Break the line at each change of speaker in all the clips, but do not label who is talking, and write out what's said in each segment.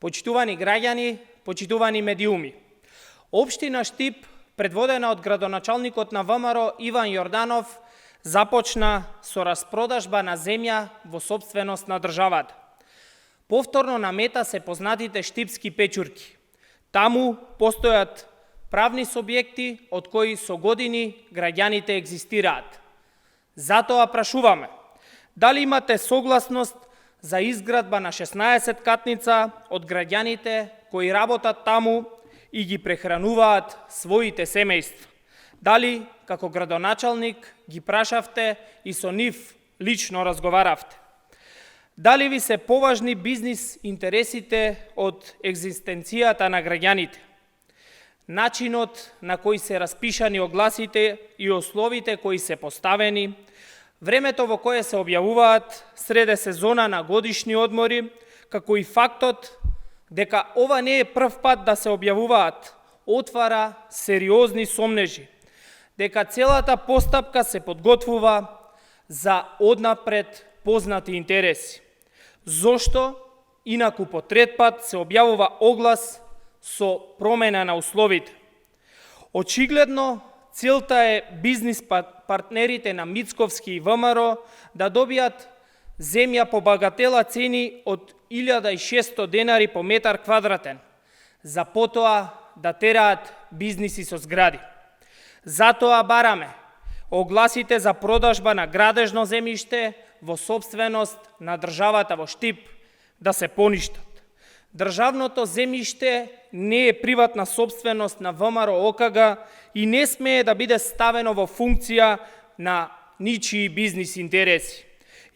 Почитувани граѓани, почитувани медиуми. Општина Штип, предводена од градоначалникот на ВМРО Иван Јорданов, започна со распродажба на земја во сопственост на државата. Повторно на мета се познатите штипски печурки. Таму постојат правни субјекти од кои со години граѓаните екзистираат. Затоа прашуваме, дали имате согласност за изградба на 16 катница од граѓаните кои работат таму и ги прехрануваат своите семејства? Дали, како градоначалник, ги прашавте и со нив лично разговаравте? Дали ви се поважни бизнис интересите од екзистенцијата на граѓаните? Начинот на кој се распишани огласите и условите кои се поставени, времето во кое се објавуваат среде сезона на годишни одмори, како и фактот дека ова не е прв пат да се објавуваат, отвара сериозни сомнежи дека целата постапка се подготвува за однапред познати интереси. Зошто, инаку по трет пат, се објавува оглас со промена на условите? Очигледно, целта е бизнис партнерите на Мицковски и ВМРО да добијат земја по багатела цени од 1600 денари по метар квадратен, за потоа да тераат бизниси со згради. Затоа бараме огласите за продажба на градежно земјиште во сопственост на државата во Штип да се поништат. Државното земјиште не е приватна сопственост на ВМРО ОКГ и не смее да биде ставено во функција на ничии бизнис интереси.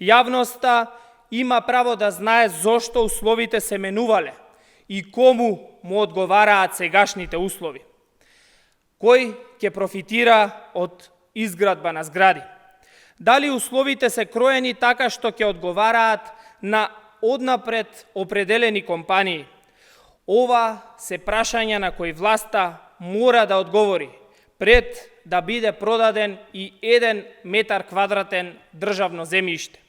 Јавноста има право да знае зошто условите се менувале и кому му одговараат сегашните услови. Кој ќе профитира од изградба на згради? Дали условите се кроени така што ќе одговараат на однапред определени компании? Ова се прашања на кои власта мора да одговори пред да биде продаден и 1 метар квадратен државно земјиште.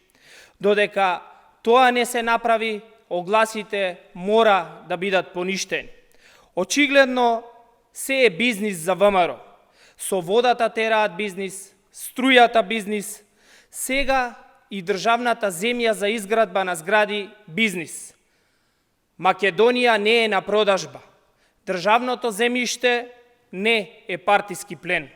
Додека тоа не се направи, огласите мора да бидат поништени. Очигледно, се е бизнис за ВМРО. Со водата тераат бизнис, струјата бизнис, сега и државната земја за изградба на згради бизнис. Македонија не е на продажба. Државното земјиште не е партиски плен.